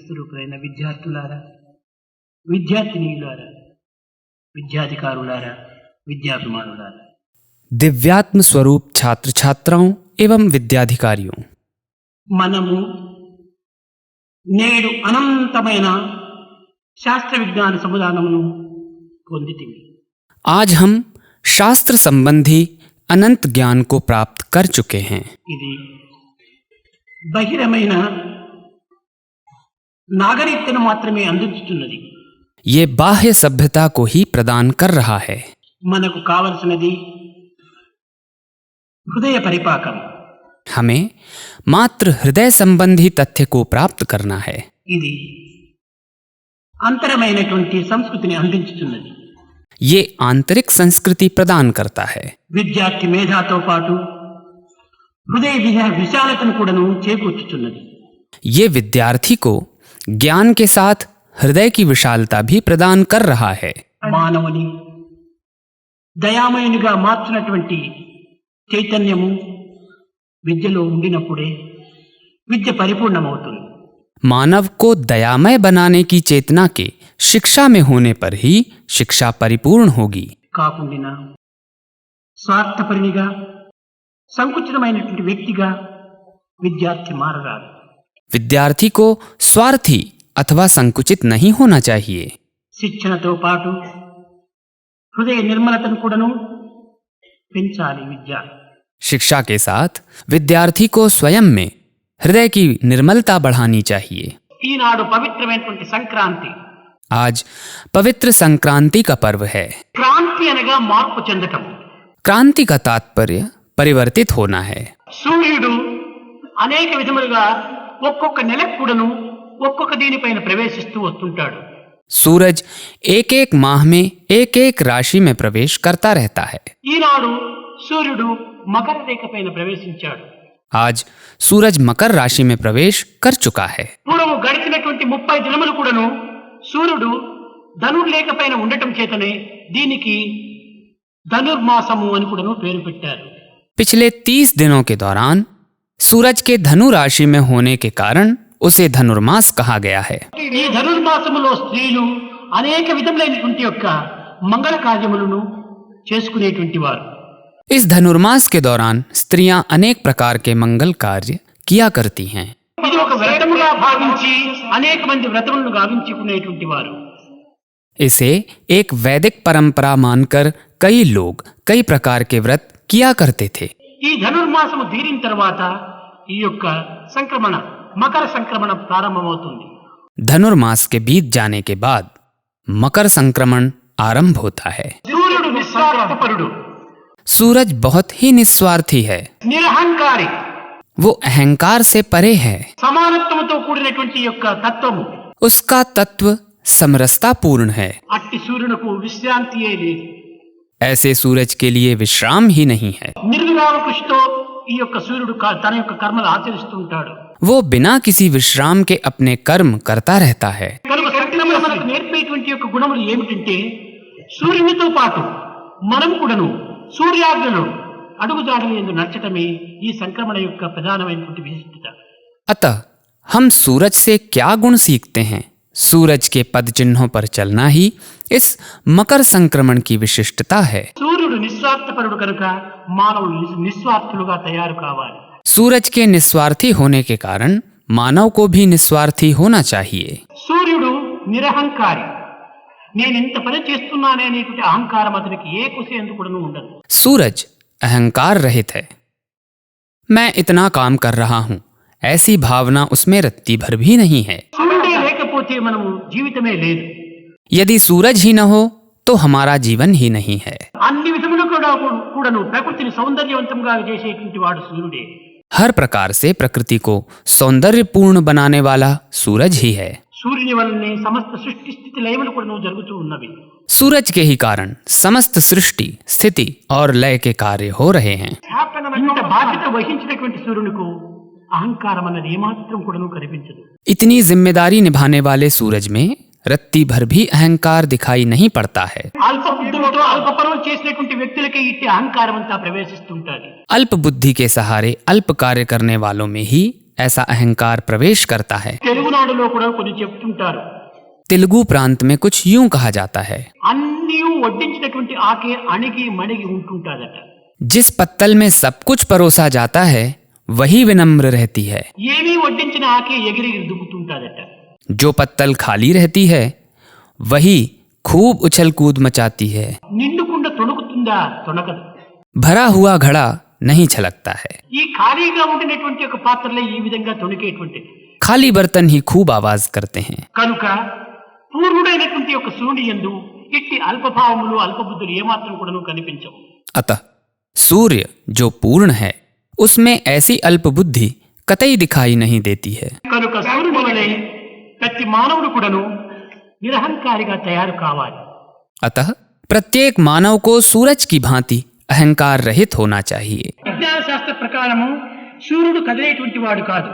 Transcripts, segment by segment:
స్వరూపులైన విద్యార్థులారా, విద్యార్థినీయులారా, విద్యాధికారులారా, విద్యాభిమానులారా, दिव्यात्म स्वरूप छात्र छात्राओं एवं विद्याधिकारियों, మనము నేడు అనంతమైన శాస్త్ర విజ్ఞాన సముదానమును పొందితిమి. आज हम शास्त्र संबंधी अनंत ज्ञान को प्राप्त कर चुके हैं. ఇది బహిరమైన నాగరికతను మాత్రమే అందించుతున్నది. ये बाह्य सभ्यता को ही प्रदान कर रहा है. మనకు కావలసినది హృదయ పరిపాకం. हमें मात्र हृदय संबंधी तथ्य को प्राप्त करना है. ఇది అంతరమైనటువంటి సంస్కృతిని అందించుతున్నది. ये आंतरिक संस्कृति प्रदान करता है. విద్యార్థి మేధాతో పాటు హృదయ విశాలతను కూడాను చేకూర్చుతున్నది. ये विद्यार्थी को ज्ञान के साथ हृदय की विशालता भी प्रदान कर रहा है. మానవుని దయామయునిగా మార్చినటువంటి చైతన్యము విద్యలో ఉండినప్పుడే విద్య పరిపూర్ణమవుతుంది. मानव को दयामय बनाने की चेतना के शिक्षा में होने पर ही शिक्षा परिपूर्ण होगी. కాకుండా స్వార్థపరినిగా సంకుచితమైనటువంటి వ్యక్తిగా విద్యార్థి మారరాదు. विद्यार्थी को स्वार्थी अथवा संकुचित नहीं होना चाहिए. శిక్షణతో పాటు హృదయ నిర్మలతను కూడాను పెంచాలి విద్య. शिक्षा के साथ विद्यार्थी को स्वयं में हृदय की निर्मलता बढ़ानी चाहिए. ఈనాడు పవిత్రమైనటువంటి సంక్రాంతి. आज पवित्र संक्रांति का पर्व है. క్రాంతి అనగా మార్పు చెందటం. क्रांति का तात्पर्य परिवर्तित होना है. సూర్యుడు అనేక విధములుగా ఒక్కొక్క నెలకు కూడాను ఒక్కొక్క దీనిపైన ప్రవేశిస్తూ వస్తుంటాడు. सूरज एक एक माह में एक एक राशि में प्रवेश करता रहता है. ఈనాడు సూర్యుడు మకర రేఖ పైన ప్రవేశించాడు. आज सूरज मकर राशि में प्रवेश कर चुका है. పూర్వము గడిచినటువంటి 30 దినములు కూడాను సూర్యుడు ధనుర్లేఖ పైన ఉండటం చేతనే దీనికి ధనుర్మాసము అని కూడాను పేరు పెట్టారు. पिछले 30 दिनों के दौरान सूरज के धनु राशि में होने के कारण उसे धनुर्मास कहा गया है. ఈ ధనుర్మాసములో స్త్రీలు అనేక విధములైనటువంటి యొక్క మంగళ కార్యములను చేసుకునేటువంటి వారు. इस धनुर्मास के दौरान स्त्रियां अनेक प्रकार के मंगल कार्य किया करती हैं. ఇది ఒక వ్రతముగా భావించి అనేక మంది వ్రతములను గావించుకునేటువంటి వారు. इसे एक वैदिक परंपरा मानकर कई लोग कई प्रकार के व्रत किया करते थे. ఈ ధనుర్మాసము తీరిన తర్వాత ఈ యొక్క సంక్రమణ మకర సంక్రమణ ప్రారంభమవుతుంది. धनुर्मास के बीत जाने के बाद मकर संक्रमण आरंभ होता है. సూర్యుడు నిస్వార్థపరుడు, सूरज बहुत ही निस्वार्थी है. నిరహంకారి, वो अहंकार से परे है. సమానత్వముతో కూడినటువంటి యొక్క తత్వము. उसका तत्व समरसता पूर्ण है. అట్టి సూర్యునకు విశ్రాంతియే లేదు. ऐसे सूरज के लिए विश्राम ही नहीं है. నిర్విరామ కృషితో ఈ యొక్క సూర్యుడు తన యొక్క కర్మలు ఆచరిస్తూ ఉంటాడు. वो बिना किसी विश्राम के अपने कर्म करता रहता है. కనుక సంక్రమణ మనకు నేర్పేటువంటి యొక్క గుణములు ఏమిటంటే సూర్యునితో పాటు మనం కూడాను సూర్యాగ్నిలో అడుగుజాడలు ఎందు నడచటమే ఈ సంక్రమణ యొక్క ప్రధానమైనటువంటి విశిష్టత. अतः हम सूरज से क्या गुण सीखते हैं? सूरज के पद चिन्हों पर चलना ही इस मकर संक्रमण की विशिष्टता है. సూర్యుడు నిస్వార్థపరుడు కనుక మానవులు నిస్వార్థులుగా తయారు కావాలి. सूरज के निस्वार्थी होने के कारण मानव को भी निस्वार्थी होना चाहिए. సూర్యుడు నిరహంకారి. నేను ఇంత పని చేస్తున్నానే అనేటువంటి అహంకారం అతనికి ఏ కుసేందుకు కూడా ఉండదు. सूरज अहंकार रहित है. मैं इतना काम कर रहा हूँ, ऐसी भावना उसमें रत्ती भर भी नहीं है. సూర్యుడే లేకపోతే మనము జీవితమే లేదు. यदि सूरज ही न हो तो हमारा जीवन ही नहीं है. అన్ని విధములు కూడాను ప్రకృతిని సౌందర్యవంతంగా చేసేటువంటి వాడు సూర్యుడే. हर प्रकार से प्रकृति को सौंदर्यपूर्ण बनाने वाला सूरज ही है. సూర్యుని వల్లనే సమస్త సృష్టి స్థితి లయములు కూడా జరుగుతూ ఉన్నవి. सूरज के ही कारण समस्त सृष्टि, स्थिति और लय के कार्य हो रहे हैं. ఇంత బాధ్యత వహించినటువంటి సూర్యునికు అహంకారం అన్నది ఏమాత్రం కూడాను కనిపించదు. इतनी जिम्मेदारी निभाने वाले सूरज में रत्ती भर भी अहंकार दिखाई नहीं पड़ता है. అల్ప బుద్ధులతో అల్ప పనులు చేసినటువంటి వ్యక్తులకే ఇట్టి అహంకారం అంతా ప్రవేశిస్తుంటాది. अल्प बुद्धि के सहारे अल्प कार्य करने वालों में ही ऐसा अहंकार प्रवेश करता है। తెలుగునాడులో కూడా కొన్ని చెప్తుంటారు, तेलुगु प्रांत में कुछ यूं कहा जाता है, అన్నీ వడ్డించినటువంటి ఆకే అణిగి మణిగి ఉంటుంటాదట। जिस पत्तल में सब कुछ परोसा जाता है वही विनम्र रहती है। ఏమీ వడ్డించిన ఆకే ఎగిరెగిరి దుక్కుతుంటాదట। जो पत्तल खाली रहती है वही खूब उछल कूद मचाती है। నిండుకుండ తొణుకుతుందా? తొణకదు। भरा हुआ घड़ा नहीं छलकता है। ఈ ఖాళీగా ఉండినటువంటి ఒక పాత్రలే ఈ విధంగా తొణికేటువంటిది। खाली बर्तन ही खूब आवाज करते हैं। కనుక పూర్ణుడైనటువంటి ఒక సూర్యుని యందు ఇట్టి అల్పభావములు అల్పబుద్ధులు ఏమాత్రం కూడాను కనిపించవు। अतः सूर्य जो पूर्ण है उसमें ऐसी अल्प बुद्धि कतई दिखाई नहीं देती है। కనుక సూర్యుని వలె ప్రతి మానవుడు కూడాను నిరహంకారిగా తయారు కావాలి। अतः प्रत्येक मानव को सूरज की भांति अहंकार रहित होना चाहिए। విజ్ఞాన శాస్త్ర ప్రకారము సూర్యుడు కదిలేటువంటి వాడు కాదు।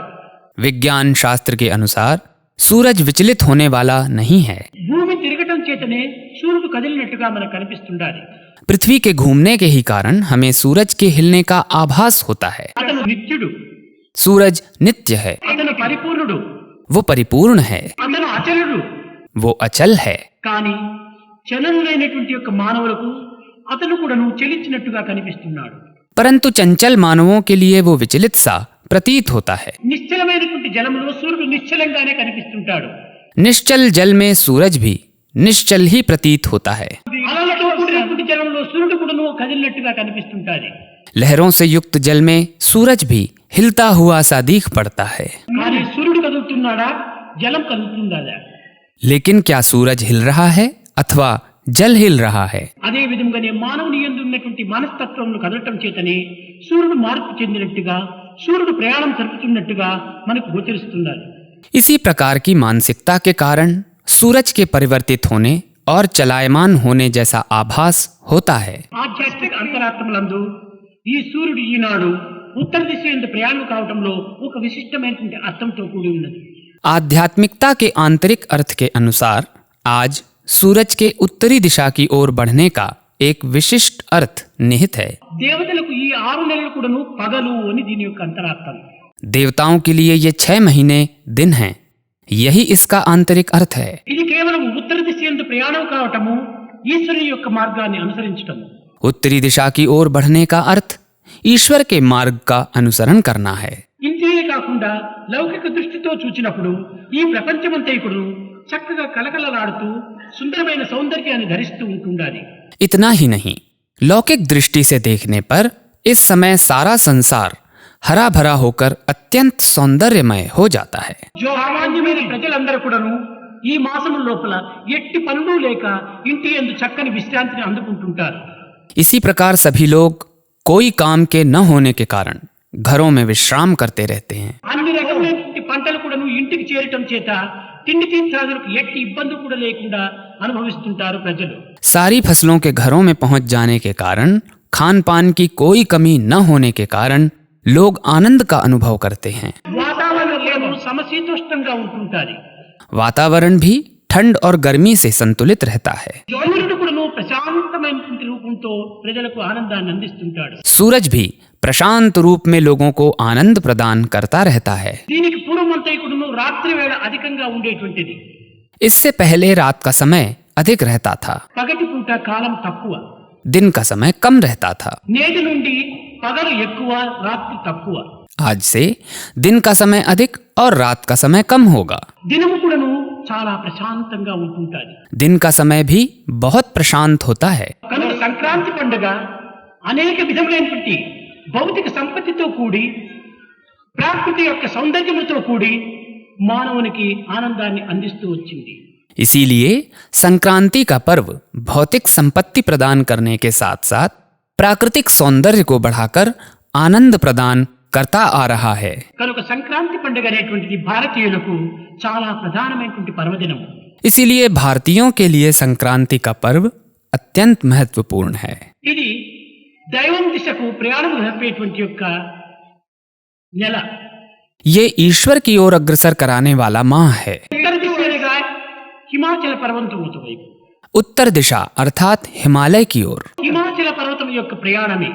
विज्ञान शास्त्र के अनुसार सूरज विचलित होने वाला नहीं है। భూమి తిరగటం చేతనే సూర్యుడు కదిలినట్టుగా మనకు కనిపిస్తుండాలి। पृथ्वी के घूमने के ही कारण हमें सूरज के हिलने का आभास होता है। అతను నిత్యుడు, सूरज नित्य है, అతను పరిపూర్ణుడు, वो परिपूर्ण है, అతను అచలుడు। वो अचल है। కానీ చలనులైనటువంటి యొక్క మానవులకు అతను కూడాను చలించినట్టుగా కనిపిస్తున్నాడు। परंतु चंचल मानवों के लिए वो विचलित सा प्रतीत होता है। నిశ్చలమైనటువంటి జలంలో సూర్యుడు నిశ్చలంగానే కనిపిస్తుంటాడు। निश्चल जल में सूरज भी निश्चल ही प्रतीत होता है। అలలతో కూడినటువంటి జలంలో సూర్యుడు కూడాను కదిలినట్టుగా కనిపిస్తుంటాది। लहरों से युक्त जल में सूरज भी हिलता हुआ सा दीख पड़ता है। కానీ సూర్యుడు కదులుతున్నాడా? జలం కదులుతుందా? लेकिन क्या सूरज हिल रहा है अथवा जल हिल रहा है? అదే విధంగానే మానవుని యందు ఉన్నటువంటి మనస్తత్వమును కదలటం చేతనే సూర్యుడు మార్పు చెందినట్టుగా, సూర్యుడు ప్రయాణం జరుపుతున్నట్టుగా మనకు గోచరిస్తున్నారు। इसी प्रकार की मानसिकता के कारण सूरज के परिवर्तित होने और चलायमान होने जैसा आभास होता है। ఆధ్యాత్మిక అంతరాత్మలందు ఈ సూర్యుడు ఈనాడు ఉత్తర దిశ యందు ప్రయాణం కావటంలో ఒక విశిష్టమైనటువంటి అర్థంతో కూడి ఉన్నది। आध्यात्मिकता के आंतरिक अर्थ के अनुसार आज सूरज के उत्तरी दिशा की ओर बढ़ने का एक विशिष्ट अर्थ निहित है। దేవతలకు ఈ 6 నెలలు కూడాను పగలు అని దీని యొక్క అంతరార్థం। देवताओं के लिए ये 6 महीने दिन हैं, यही इसका आंतरिक अर्थ है। ఇది కేవలం ఉత్తర దిశ యందు ప్రయాణం కావటము, ఈశ్వరుని యొక్క మార్గాన్ని అనుసరించటము। उत्तरी दिशा की ओर बढ़ने का अर्थ ईश्वर के मार्ग का अनुसरण करना है। ఇంతే కాకుండా లౌకిక దృష్టితో చూచినప్పుడు ఈ ప్రపంచమంతైకుడు చక్కగా కలకలలాడుతూ సుందరమైన సౌందర్యాన్ని ధరిస్తూ ఉంటుండాలి। इतना ही नहीं, लौकिक दृष्टि से देखने पर इस समय सारा संसार हरा भरा होकर अत्यंत सौंदर्यमय हो जाता है। సామాన్యమైన ప్రజలందరూ కూడాను ఈ మాసము లోపల ఎట్టి పనులు లేక ఇంటి యందు చక్కని విశ్రాంతిని అందుకుంటుంటారు। इसी प्रकार सभी लोग कोई काम के न होने के कारण घरों में विश्राम करते रहते हैं। అన్ని రకమైనటువంటి పంటలు కూడాను ఇంటికి చేరటం చేత తిండి తీర్థాదులకు ఎట్టి ఇబ్బంది కూడా లేకుండా అనుభవిస్తుంటారు ప్రజలు। सारी फसलों के घरों में पहुंच जाने के कारण, खान पान की कोई कमी न होने के कारण लोग आनंद का अनुभव करते हैं। వాతావరణం సమశీతోష్ణంగా ఉంటుంటాది। वातावरण भी ठंड और गर्मी से संतुलित रहता है। సూర్యుడు కూడాను ప్రశాంతమైనటువంటి రూపంతో ప్రజలకు ఆనందాన్ని అందిస్తుంటాడు। सूरज भी प्रशांत रूप में लोगों को आनंद प्रदान करता रहता है। దీనికి పూర్వమంతైకుడును రాత్రి వేళ అధికంగా ఉండేటువంటిది। इससे पहले रात का समय अधिक रहता था, పగటి పూట కాలం తక్కువ। दिन का समय कम रहता था। నేటి నుండి పగలు ఎక్కువ, రాత్రి తక్కువ। आज से दिन का समय अधिक और रात का समय कम होगा। దినము కూడాను చాలా ప్రశాంతంగా ఉంటుంటాది। दिन का समय भी बहुत प्रशांत होता है। కనుక సంక్రాంతి పండుగ అనేక విధములైనటువంటి భౌతిక సంపత్తితో కూడి, ప్రకృతి యొక్క సౌందర్యముతో కూడి మానవునికి ఆనందాన్ని అందిస్తూ వచ్చింది। इसीलिए संक्रांति का पर्व भौतिक संपत्ति प्रदान करने के साथ साथ प्राकृतिक सौंदर्य को बढ़ाकर आनंद प्रदान करता आ रहा है। కనుక సంక్రాంతి పండుగ అనేటువంటిది భారతీయులకు చాలా ప్రధానమైనటువంటి పర్వదినము। इसीलिए भारतीयों के लिए संक्रांति का पर्व अत्यंत महत्वपूर्ण है। ఇది దైవం దిశకు ప్రయాణం జరిపేటువంటి యొక్క నెల। ये ईश्वर की ओर अग्रसर कराने वाला माह है। ఉత్తర దిశ అనగా హిమాచల పర్వతం వైపు। उत्तर दिशा अर्थात हिमालय की ओर। హిమాచల పర్వతం యొక్క ప్రయాణమే।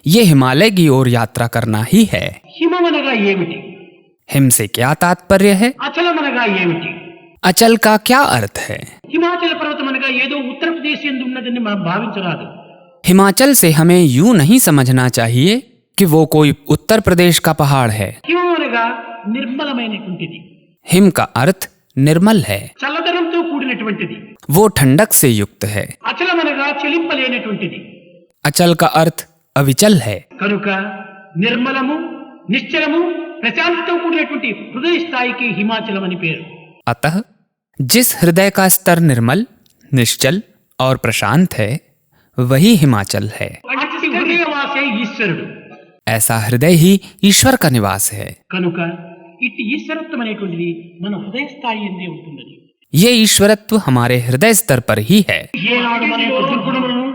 ये हिमालय की ओर यात्रा करना ही है। హిమం అనగా ఏమిటి? हिम से क्या तात्पर्य है? అచలమనగా ఏమిటి? अचल का क्या अर्थ है? హిమాచల పర్వతం అనగా ఏదో ఉత్తరప్రదేశ్ యందు ఉన్నదని మనం భావించరాదు. हिमाचल से हमें यूं नहीं समझना चाहिए कि वो कोई उत्तर प्रदेश का पहाड़ है। హిమం అనగా నిర్మలమైనటువంటిది, हिम का अर्थ निर्मल है, చల్లదనంతో కూడినటువంటిది. वो ठंडक से युक्त है। అచలమనగా చెలింపలేనటువంటిది. अचल का अर्थ अविचल है। కనుక నిర్మలము, నిశ్చలము, ప్రశాంతతో కూడినటువంటి హృదయ స్థాయికి హిమాచలం అని పేరు. अतः जिस हृदय का स्तर निर्मल, निश्चल और प्रशांत है वही हिमाचल है। అట్టి హృదయవాసే ఈశ్వరుడు. ऐसा हृदय ही ईश्वर का निवास है। కనుక ఇట్టి ఈశ్వరత్వం అనేటువంటిది మన హృదయ స్థాయి ఎందే ఉంటున్నది. ये ईश्वरत्व हमारे हृदय स्तर पर ही है। ఏనాడు మన యొక్క దుర్గుణములను,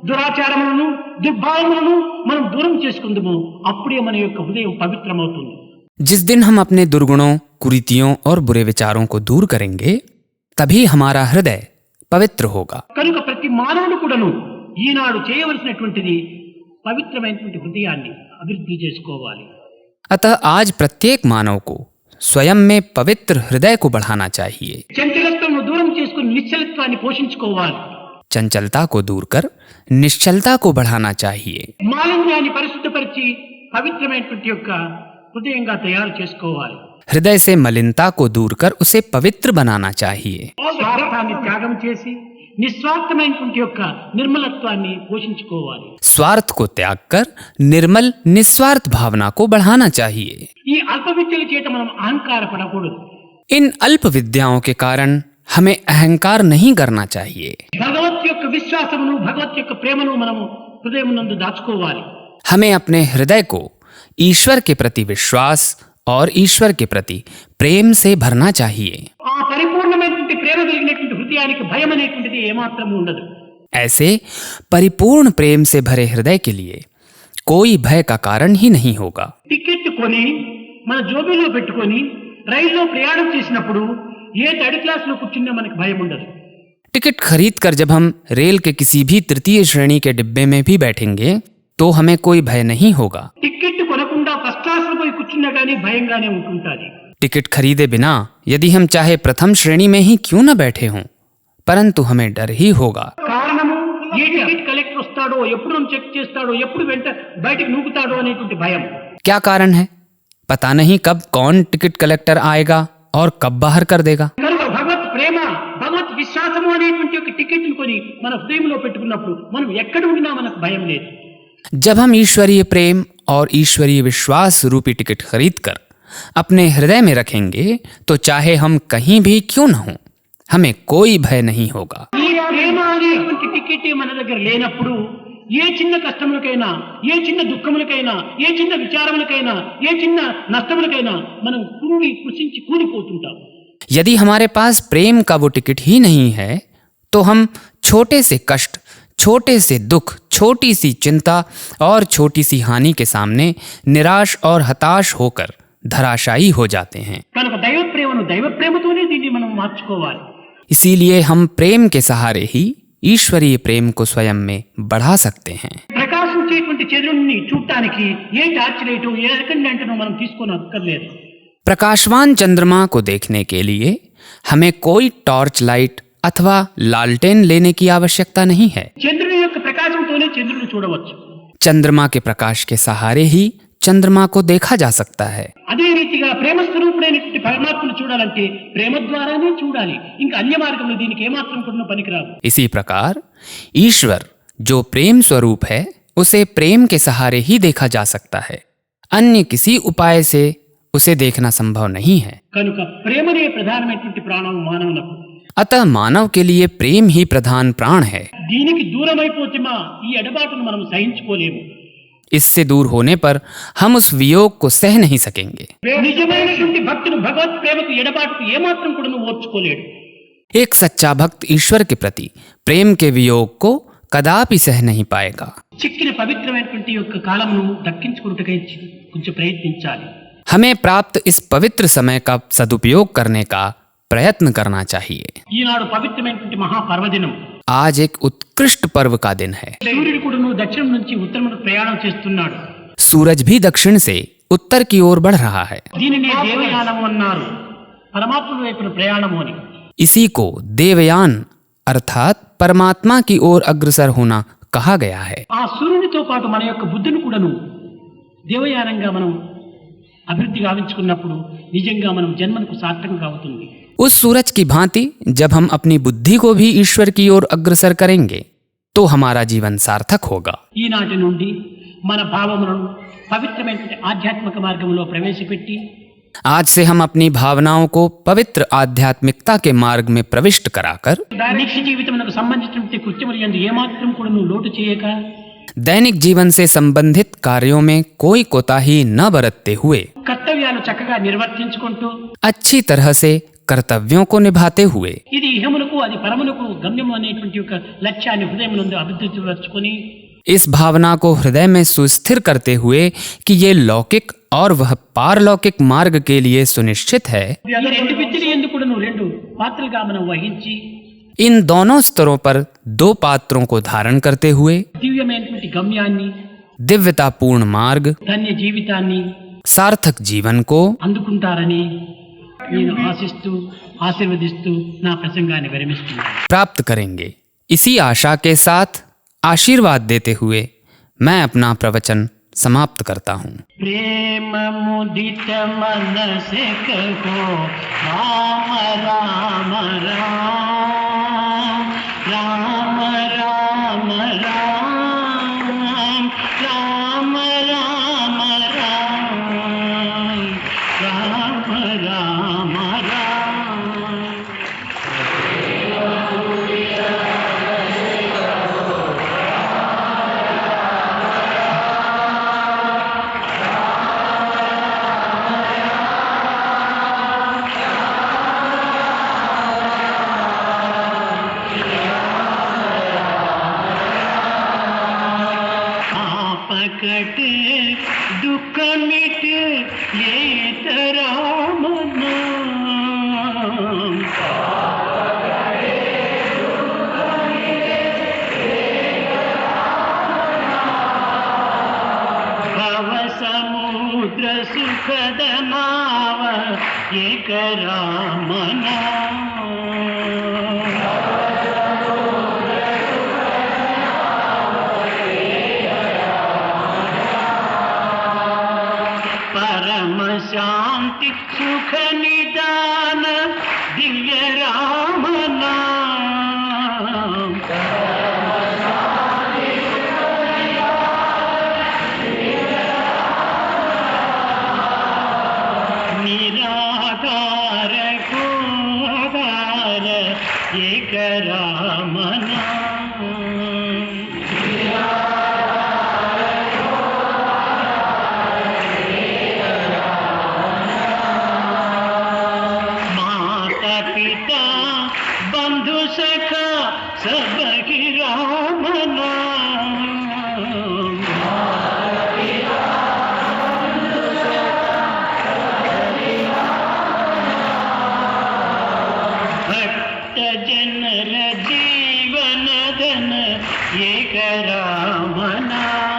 దురాచారములను, దుర్భావములను మనం దూరం చేసుకుందాము, అప్పుడే మన యొక్క హృదయం పవిత్రమవుతుంది. जिस दिन हम अपने दुर्गुणों, कुरीतियों और बुरे विचारों को दूर करेंगे तभी हमारा हृदय पवित्र होगा। కనుక ప్రతి మానవుడు కూడాను ఈనాడు చేయవలసినటువంటిది పవిత్రమైనటువంటి హృదయాన్ని అభివృద్ధి చేసుకోవాలి. अतः आज प्रत्येक मानव को स्वयं में पवित्र हृदय को बढ़ाना चाहिए। చంచలత్వం దూరం చేసుకుని నిశ్చలత్వాన్ని పోషించుకోవాలి. चंचलता को दूर कर निश्चलता को बढ़ाना चाहिए। మాలిన్యాన్ని పరిశుద్ధపరిచి పవిత్రమైనటువంటి యొక్క హృదయంగా తయారు చేసుకోవాలి. हृदय से मलिनता को दूर कर उसे पवित्र बनाना चाहिए। స్వార్థాన్ని త్యాగం చేసి నిస్వార్థమైనటువంటి యొక్క నిర్మలత్వాన్ని పోషించుకోవాలి. स्वार्थ को त्याग कर निर्मल निस्वार्थ भावना को बढ़ाना चाहिए। ఈ అల్ప విద్యల చేత మనం అహంకార పడకూడదు. इन अल्प विद्याओं के कारण हमें अहंकार नहीं करना चाहिए। భగవత్ యొక్క విశ్వాసమును, భగవత్ యొక్క ప్రేమను మనము హృదయమునందు దాచుకోవాలి. हमें अपने हृदय को ईश्वर के प्रति विश्वास और ईश्वर के प्रति प्रेम से भरना चाहिए। ఆ పరిపూర్ణమైనటువంటి ప్రేమ కలిగినటువంటి హృదయానికి భయం అనేటువంటిది ఏమాత్రము ఉండదు. ऐसे परिपूर्ण प्रेम से भरे हृदय के लिए कोई भय का कारण ही नहीं होगा। టికెట్ కొని మన జోబీలో పెట్టుకొని రైల్లో ప్రయాణం చేసినప్పుడు ఏ థర్డ్ క్లాస్ లో కూర్చున్నా మనకు భయం ఉండదు. टिकट खरीद कर जब हम रेल के किसी भी तृतीय श्रेणी के डिब्बे में भी बैठेंगे तो हमें कोई भय नहीं होगा। టికెట్ కొనకుండా ఫస్ట్ క్లాస్ లో పోయి కూర్చున్నా కానీ భయంగానే ఉంటుంటాది. टिकट खरीदे बिना यदि हम चाहे प्रथम श्रेणी में ही क्यों न बैठे हों परंतु हमें डर ही होगा। కారణము ఏ టికెట్ కలెక్టర్ వస్తాడో, ఎప్పుడు నన్ను చెక్ చేస్తాడో, ఎప్పుడు వెంట బయటకు నూకుతాడో అనేటువంటి భయం. क्या कारण है? पता नहीं कब कौन टिकट कलेक्टर आएगा और कब बाहर कर देगा। కనుక భగవత్ ప్రేమ, భగవత్ విశ్వాసము అనేటువంటి ఒక టికెట్ కొని మన హృదయంలో పెట్టుకున్నప్పుడు మనం ఎక్కడ ఉండినా మనకు భయం లేదు. जब हम ईश्वरीय प्रेम और ईश्वरीय विश्वास रूपी टिकट खरीदकर अपने हृदय में रखेंगे तो चाहे हम कहीं भी क्यों न हों हमें कोई भय नहीं होगा। ఈ ప్రేమ అనేటువంటి టికెట్ మన దగ్గర లేనప్పుడు ఏ చిన్న కష్టములకైనా, ఏ చిన్న దుఃఖములకైనా, ఏ చిన్న విచారములకైనా, ఏ చిన్న నష్టములకైనా మనం కృషించి కూలిపోతుంటాం. यदि हमारे पास प्रेम का वो टिकट ही नहीं है तो हम छोटे से कष्ट, छोटे से दुख, छोटी सी चिंता और छोटी सी हानि के सामने निराश और हताश होकर धराशायी हो जाते हैं। కనుక దైవ ప్రేమను దైవ ప్రేమతోనే దీన్ని మనం మార్చుకోవాలి. इसीलिए हम प्रेम के सहारे ही ईश्वरीय प्रेम को स्वयं में बढ़ा सकते हैं। ప్రకాశించేటువంటి చంద్రుడిని చూడటానికి ఏ టార్చ్ లైటు, ఏ ల్యాంటర్ను మనం తీసుకొని అక్కర్లేదు. प्रकाशवान चंद्रमा को देखने के लिए हमें कोई टॉर्च लाइट अथवा लालटेन लेने की आवश्यकता नहीं है। చంద్రుని యొక్క ప్రకాశంతోనే చంద్రుడిని చూడవచ్చు. चंद्रमा के प्रकाश के सहारे ही चंद्रमा को देखा जा सकता है। అదే రీతిగా ప్రేమ స్వరూపుడైనటువంటి పరమాత్మను చూడాలంటే ప్రేమ ద్వారానే చూడాలి. ఇంకా అన్య మార్గంలో దీనికి ఏమాత్రం కూడా పనికిరాదు. इसी प्रकार ईश्वर जो प्रेम स्वरूप है उसे प्रेम के सहारे ही देखा जा सकता है। अन्य किसी उपाय से उसे देखना संभव नहीं है। కనుక ప్రేమనే ప్రధానమైనటువంటి ప్రాణం మానవులకు. अतः मानव के लिए प्रेम ही प्रधान प्राण है। దీనికి దూరమైపోతే ఈ ఎడబాటును మనం సహించుకోలేము. इससे दूर होने पर हम उस वियोग को सह नहीं सकेंगे। నిజమైనటువంటి భక్తుడు భగవత్ ప్రేమకు ఎడబాటుకు ఏమాత్రం కూడా ఓర్చుకోలేడు. एक सच्चा भक्त ईश्वर के प्रति प्रेम के वियोग को कदापि सह नहीं पाएगा। చిక్కిన పవిత్రమైనటువంటి యొక్క కాలమును దక్కించుకుంటకై కొంచెం ప్రయత్నించాలి. हमें प्राप्त इस पवित्र समय का सदुपयोग करने का प्रयत्न करना चाहिए। ఈనాడు పవిత్రమైనటువంటి మహాపర్వదినం. आज एक उत्कृष्ट पर्व का दिन है। సూర్యుడు కూడా దక్షిణం నుంచి ఉత్తరం ప్రయాణం చేస్తున్నాడు. सूरज भी दक्षिण से उत्तर की ओर बढ़ रहा है। దీనినే దేవయానము అన్నారు, పరమాత్మ వైపున ప్రయాణము అని. इसी को देवयान अर्थात परमात्मा की ओर अग्रसर होना कहा गया है। ఆ సూర్యునితో పాటు మన యొక్క బుద్ధిని కూడాను దేవయానంగా మనం అభివృద్ధి గావించుకున్నప్పుడు నిజంగా మనం జన్మకు సార్థకంగా అవుతుంది. उस सूरज की भांति जब हम अपनी बुद्धि को भी ईश्वर की ओर अग्रसर करेंगे तो हमारा जीवन सार्थक होगा। ఈనాటి నుండి మన భావములను పవిత్రమైన ఆధ్యాత్మిక మార్గంలో ప్రవేశపెట్టి आज से हम अपनी भावनाओं को पवित्र आध्यात्मिकता के मार्ग में प्रविष्ट कराकर నిత్య జీవితమునకు సంబంధించిన కృత్యములు యందు ఏమాత్రం కూడాను లోటు చేయక दैनिक जीवन से संबंधित कार्यों में कोई कोताही न बरतते हुए కర్తవ్యాలు చక్కగా నిర్వర్తించుకుంటూ अच्छी तरह से कर्तव्यों को निभाते हुए ఇది ఇహమునకు అది పరమునకు గమ్యము అనేటువంటి ఒక లక్ష్యాన్ని హృదయమునందు అభివృద్ధి పరచుకొని इस भावना को हृदय में सुस्थिर करते हुए कि ये लौकिक और वह पारलौकिक मार्ग के लिए सुनिश्चित है, ఈ రెండు విద్యలు ఎందుకు కూడాను రెండు పాత్రలుగా మనం వహించి इन दोनों स्तरों पर दो पात्रों को धारण करते हुए దివ్యమైనటువంటి గమ్యాన్ని दिव्यतापूर्ण मार्ग ధన్య జీవితాన్ని सार्थक जीवन को అందుకుంటారని నేను ఆశిస్తూ ఆశీర్వదిస్తూ నా ప్రసంగాన్ని విరమిస్తున్నాను. प्राप्त करेंगे। इसी आशा के साथ आशीर्वाद देते हुए मैं अपना प्रवचन समाप्त करता हूँ। प्रेम मुदित मन से कहो राम राम राम राम राम राम राम राम राम राम राम राम। पकट दुख मिट ये राम नाम भव समुद्र सुखद नाव एक राम नाम। परम शांति सुख निदान दिव्य राम नाम। निराधार को आधार एक राम नाम। पिता बंधु सखा सब ही राम नाम। भक्त जनर जीवन धन एक राम नाम।